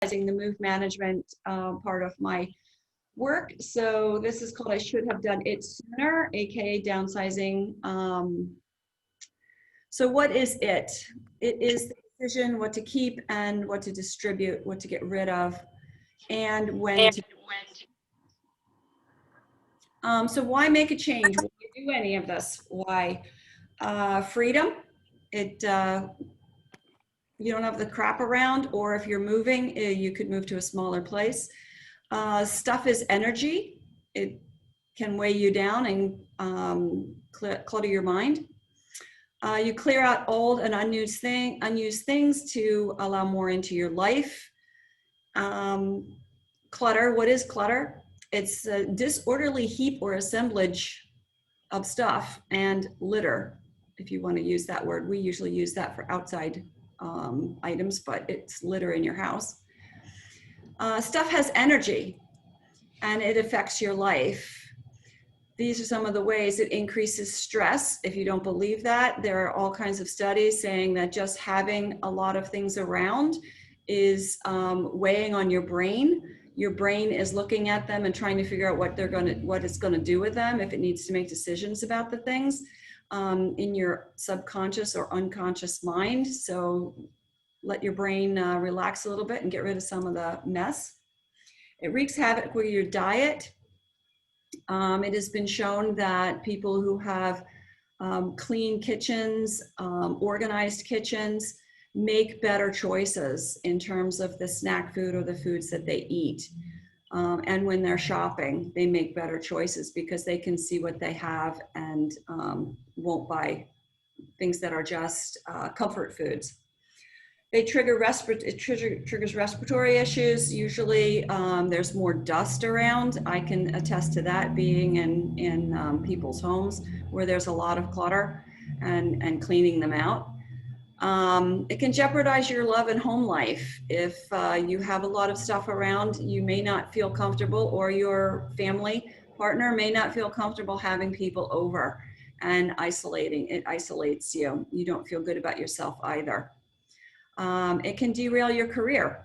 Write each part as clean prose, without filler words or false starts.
the move management part of my work. So this is called I Should Have Done It Sooner, aka downsizing. So what is it? It is the decision what to keep and what to distribute, what to get rid of, and when to. So why make a change? Why do any of this? Why? Freedom. You don't have the crap around, or if you're moving, you could move to a smaller place. Stuff is energy. It can weigh you down and clutter your mind. You clear out old and unused things to allow more into your life. Clutter, what is clutter? It's a disorderly heap or assemblage of stuff, and litter, if you want to use that word. We usually use that for outside items, but it's litter in your house. Stuff has energy and it affects your life. These are some of the ways it increases stress. If you don't believe that, there are all kinds of studies saying that just having a lot of things around is weighing on your brain. Your brain is looking at them and trying to figure out what it's going to do with them, if it needs to make decisions about the things in your subconscious or unconscious mind. So let your brain relax a little bit and get rid of some of the mess. It wreaks havoc with your diet. It has been shown that people who have clean kitchens, organized kitchens, make better choices in terms of the snack food or the foods that they eat. And when they're shopping, they make better choices because they can see what they have and won't buy things that are just comfort foods. They trigger triggers respiratory issues. Usually there's more dust around. I can attest to that, being in people's homes where there's a lot of clutter and cleaning them out. It can jeopardize your love and home life. If you have a lot of stuff around, you may not feel comfortable, or your family partner may not feel comfortable having people over and isolating. It isolates you. You don't feel good about yourself either. It can derail your career.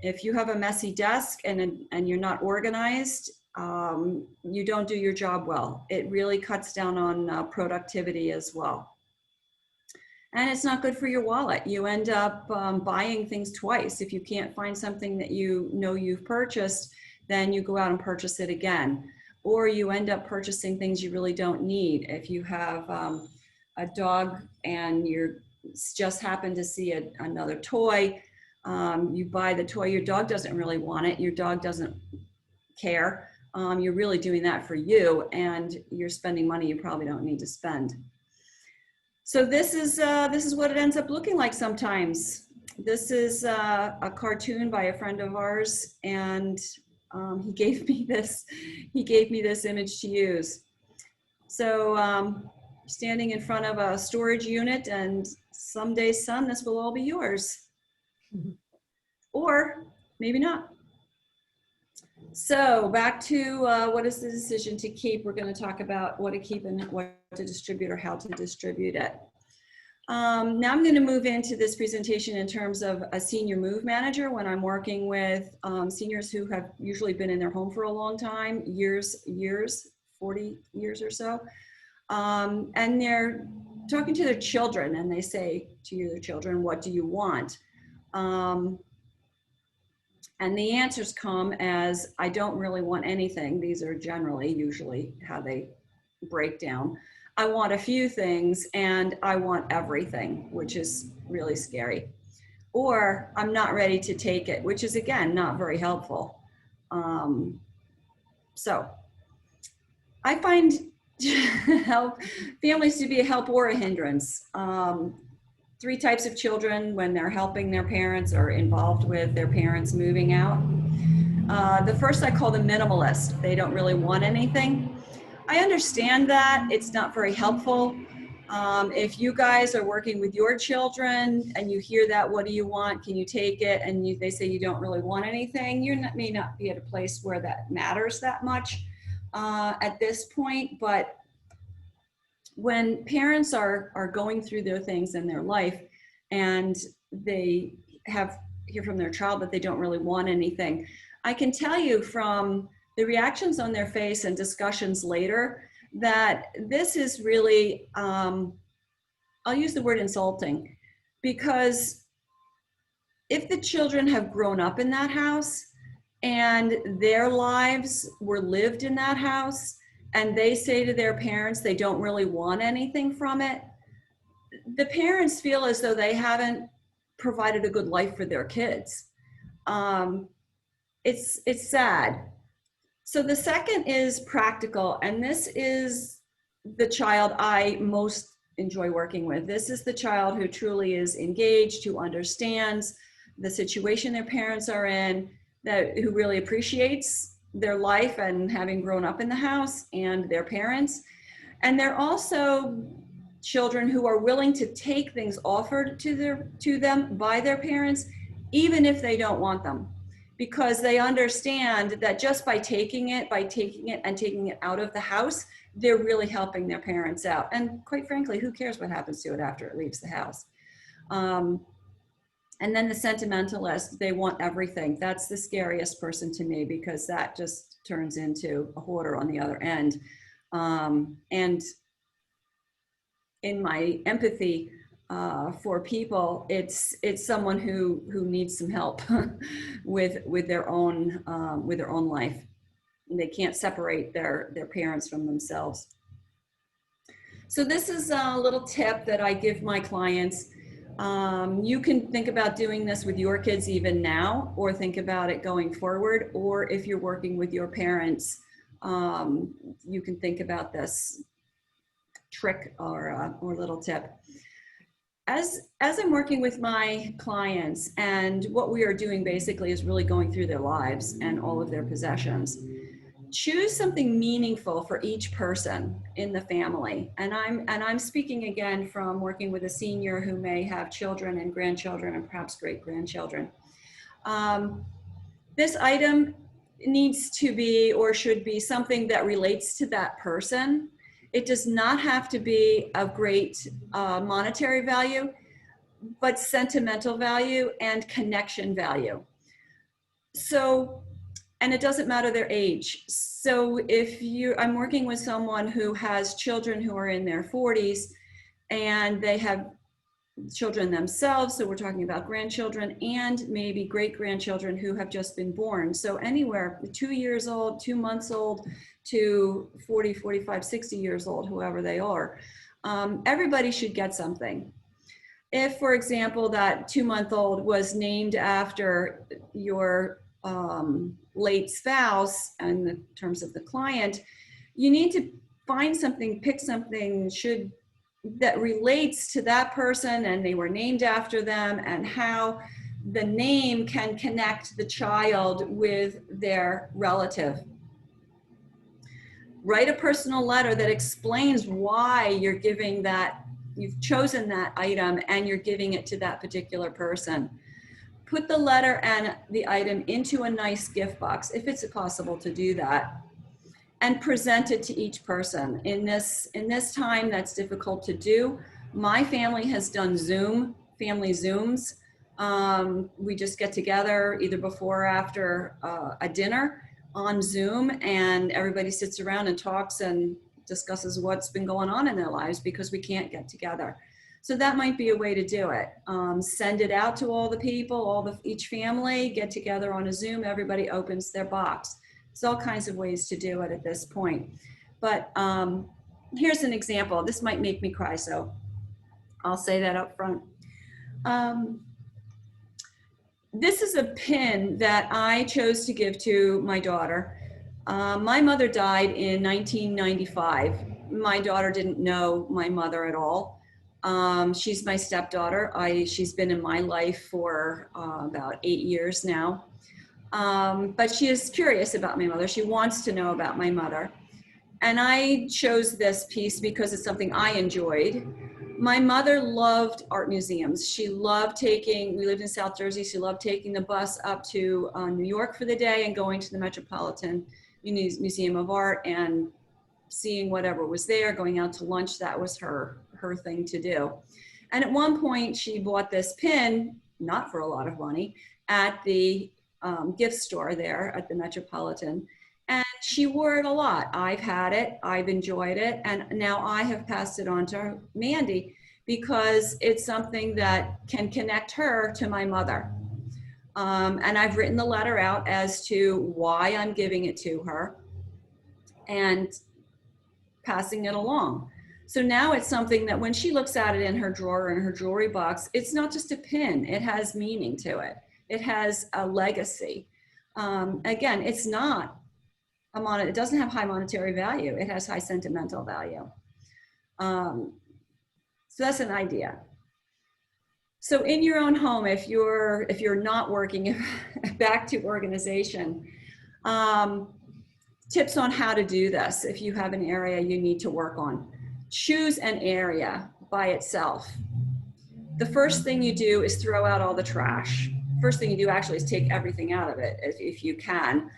If you have a messy desk and you're not organized, you don't do your job well. It really cuts down on productivity as well. And it's not good for your wallet. You end up buying things twice. If you can't find something that you know you've purchased, then you go out and purchase it again. Or you end up purchasing things you really don't need. If you have a dog and you're just happen to see another toy, you buy the toy. Your dog doesn't really want it. Your dog doesn't care. You're really doing that for you, and you're spending money you probably don't need to spend. So this is what it ends up looking like sometimes. This is a cartoon by a friend of ours, and he gave me this image to use. So standing in front of a storage unit, and someday, son, this will all be yours. Or maybe not. So back to what is the decision to keep. We're going to talk about what to keep and what to distribute, or how to distribute it. Now I'm going to move into this presentation in terms of a senior move manager when I'm working with seniors who have usually been in their home for a long time, years, 40 years or so. And they're talking to their children, and they say to your children, what do you want? And the answers come as, I don't really want anything. These are usually how they break down. I want a few things, and I want everything, which is really scary. Or I'm not ready to take it, which is, again, not very helpful. So I find families to be a help or a hindrance. 3 types of children when they're helping their parents or involved with their parents moving out. The first I call the minimalist. They don't really want anything. I understand that it's not very helpful. If you guys are working with your children and you hear that, what do you want? Can you take it? And they say you don't really want anything, you may not be at a place where that matters that much at this point. But when parents are going through their things in their life, and they have hear from their child that they don't really want anything. I can tell you from the reactions on their face and discussions later that this is really, I'll use the word insulting, because if the children have grown up in that house and their lives were lived in that house, and they say to their parents they don't really want anything from it, the parents feel as though they haven't provided a good life for their kids. It's sad. So the second is practical, and this is the child I most enjoy working with. This is the child who truly is engaged, who understands the situation their parents are in, who really appreciates their life and having grown up in the house and their parents. And they're also children who are willing to take things offered to them by their parents, even if they don't want them, because they understand that just by taking it and taking it out of the house, they're really helping their parents out. And quite frankly, who cares what happens to it after it leaves the house? And then the sentimentalist, they want everything. That's the scariest person to me, because that just turns into a hoarder on the other end. And in my empathy for people, it's someone who needs some help with their own life. And they can't separate their parents from themselves. So this is a little tip that I give my clients. You can think about doing this with your kids even now, or think about it going forward, or if you're working with your parents, you can think about this trick or little tip. As I'm working with my clients, and what we are doing basically is really going through their lives and all of their possessions. Choose something meaningful for each person in the family. And I'm speaking again from working with a senior who may have children and grandchildren and perhaps great-grandchildren. This item needs to be, or should be, something that relates to that person. It does not have to be of great monetary value, but sentimental value and connection value. So, and it doesn't matter their age. So if I'm working with someone who has children who are in their 40s, and they have children themselves, so we're talking about grandchildren, and maybe great-grandchildren who have just been born. So anywhere 2 years old, 2 months old, to 40, 45, 60 years old, whoever they are. Everybody should get something. If, for example, that 2-month-old was named after your late spouse, in terms of the client, you need to find something, pick something that relates to that person, and they were named after them, and how the name can connect the child with their relative. Write a personal letter that explains why you're giving that, you've chosen that item and you're giving it to that particular person. Put the letter and the item into a nice gift box, if it's possible to do that, and present it to each person. In this time, that's difficult to do. My family has done family Zooms. We just get together either before or after a dinner on Zoom, and everybody sits around and talks and discusses what's been going on in their lives, because we can't get together. So that might be a way to do it. Send it out to all the people, each family, get together on a Zoom, everybody opens their box. There's all kinds of ways to do it at this point. But here's an example. This might make me cry, so I'll say that up front. This is a pin that I chose to give to my daughter. My mother died in 1995. My daughter didn't know my mother at all. She's my stepdaughter. She's been in my life for about 8 years now. But she is curious about my mother. She wants to know about my mother. And I chose this piece because it's something I enjoyed. My mother loved art museums. She loved we lived in South Jersey, she loved taking the bus up to New York for the day and going to the Metropolitan Museum of Art and seeing whatever was there, going out to lunch. That was her thing to do. And at one point she bought this pin, not for a lot of money, at the gift store there at the Metropolitan. And she wore it a lot. I've had it, I've enjoyed it, and now I have passed it on to Mandy because it's something that can connect her to my mother. And I've written the letter out as to why I'm giving it to her and passing it along. So now it's something that when she looks at it in her drawer, in her jewelry box, it's not just a pin, it has meaning to it. It has a legacy. Again, it's not it doesn't have high monetary value. It has high sentimental value. So that's an idea. So in your own home, if you're not working, back to organization, tips on how to do this. If you have an area you need to work on, choose an area by itself. The first thing you do is throw out all the trash. First thing you do actually is take everything out of it if you can.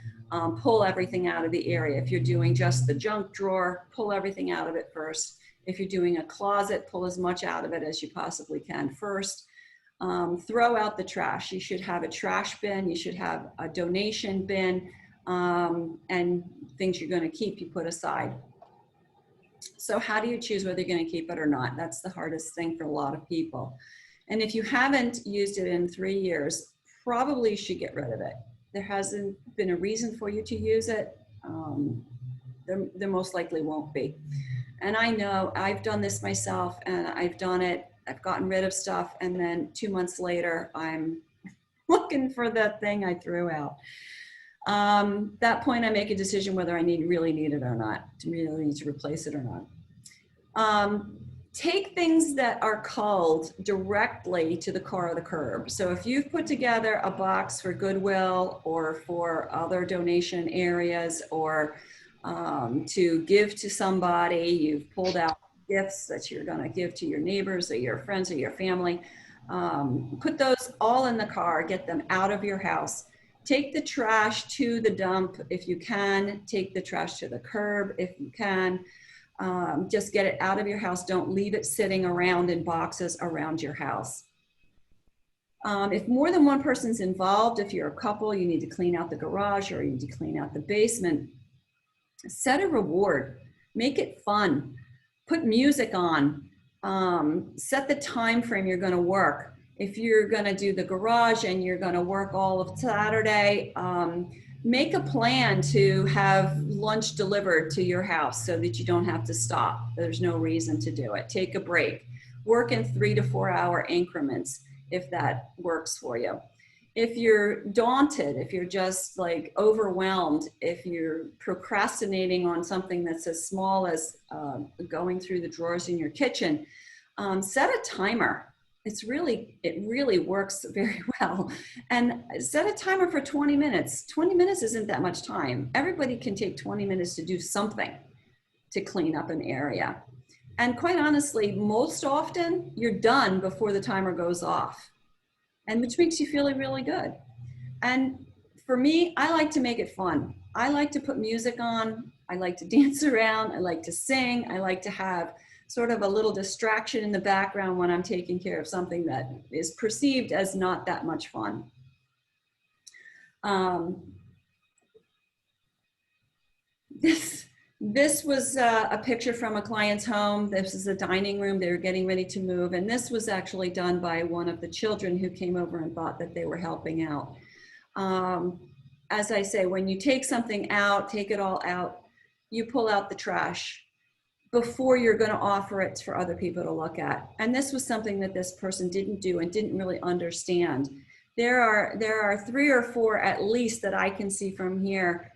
Pull everything out of the area. If you're doing just the junk drawer, pull everything out of it first. If you're doing a closet, pull as much out of it as you possibly can first. Throw out the trash. You should have a trash bin. You should have a donation bin, and things you're going to keep, you put aside. So how do you choose whether you're going to keep it or not? That's the hardest thing for a lot of people. And if you haven't used it in 3 years, probably you should get rid of it. There hasn't been a reason for you to use it. There most likely won't be. And I know I've done this myself, and I've done it. I've gotten rid of stuff, and then 2 months later, I'm looking for that thing I threw out. That point, I make a decision whether I really need it or not, to really need to replace it or not. Take things that are culled directly to the car or the curb. So if you've put together a box for Goodwill or for other donation areas, or to give to somebody, you've pulled out gifts that you're going to give to your neighbors or your friends or your family, put those all in the car, get them out of your house. Take the trash to the dump if you can. Take the trash to the curb if you can. Just get it out of your house. Don't leave it sitting around in boxes around your house. If more than one person's involved, if you're a couple, you need to clean out the garage or you need to clean out the basement. Set a reward. Make it fun. Put music on. Set the time frame you're going to work. If you're going to do the garage and you're going to work all of Saturday, make a plan to have lunch delivered to your house so that you don't have to stop. There's no reason to do it. Take a break. Work in 3 to 4 hour increments if that works for you. If you're daunted, if you're just like overwhelmed, if you're procrastinating on something that's as small as going through the drawers in your kitchen, set a timer. It really works very well. And set a timer for 20 minutes. 20 minutes isn't that much time. Everybody can take 20 minutes to do something to clean up an area. And quite honestly, most often you're done before the timer goes off, and which makes you feel really good. And for me, I like to make it fun. I like to put music on. I like to dance around. I like to sing. I like to have sort of a little distraction in the background when I'm taking care of something that is perceived as not that much fun. This was a picture from a client's home. This is a dining room. They were getting ready to move. And this was actually done by one of the children who came over and thought that they were helping out. As I say, when you take something out, take it all out, you pull out the trash before you're going to offer it for other people to look at. And this was something that this person didn't do and didn't really understand. There are 3 or 4 at least that I can see from here,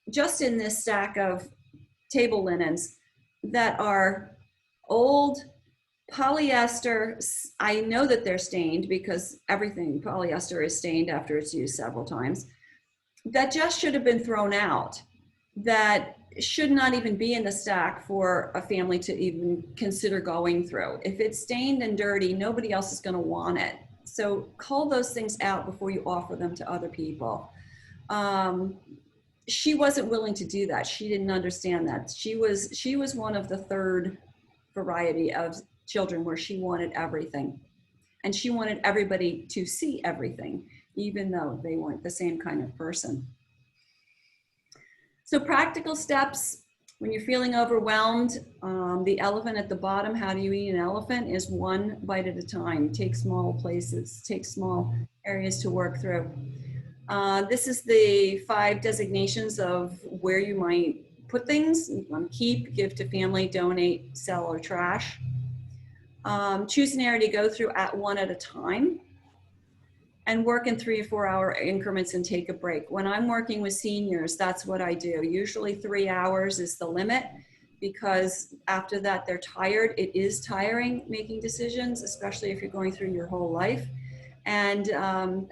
just in this stack of table linens, that are old polyester. I know that they're stained because everything polyester is stained after it's used several times. That just should have been thrown out. That should not even be in the stack for a family to even consider going through. If it's stained and dirty, nobody else is going to want it. So cull those things out before you offer them to other people. She wasn't willing to do that. She didn't understand that. She was one of the 3rd variety of children where she wanted everything. And she wanted everybody to see everything. even though they weren't the same kind of person. So practical steps, when you're feeling overwhelmed, the elephant at the bottom, how do you eat an elephant, is one bite at a time. Take small places, take small areas to work through. This is the 5 designations of where you might put things. Keep, give to family, donate, sell, or trash. Choose an area to go through at one at a time, and work in 3 or 4 hour increments and take a break. When I'm working with seniors, that's what I do. Usually 3 hours is the limit, because after that they're tired. It is tiring making decisions, especially if you're going through your whole life. And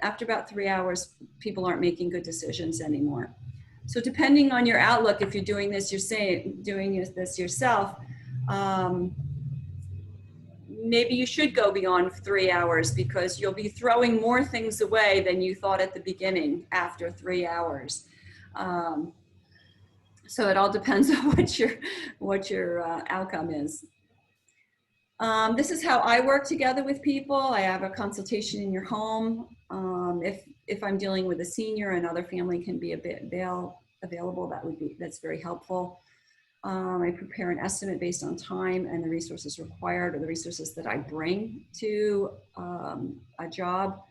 after about 3 hours, people aren't making good decisions anymore. So depending on your outlook, if you're doing this, doing this yourself, maybe you should go beyond 3 hours, because you'll be throwing more things away than you thought at the beginning after 3 hours. So it all depends on what your outcome is. This is how I work together with people. I have a consultation in your home. If I'm dealing with a senior, another family can be a bit available. That's very helpful. I prepare an estimate based on time and the resources required, or the resources that I bring to a job.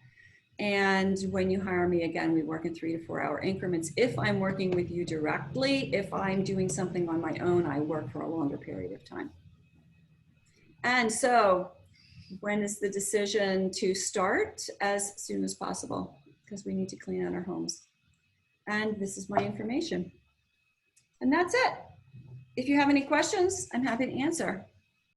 And when you hire me, again, we work in 3 to 4 hour increments. If I'm working with you directly, if I'm doing something on my own, I work for a longer period of time. And so when is the decision to start? As soon as possible, because we need to clean out our homes. And this is my information. And that's it. If you have any questions, I'm happy to answer.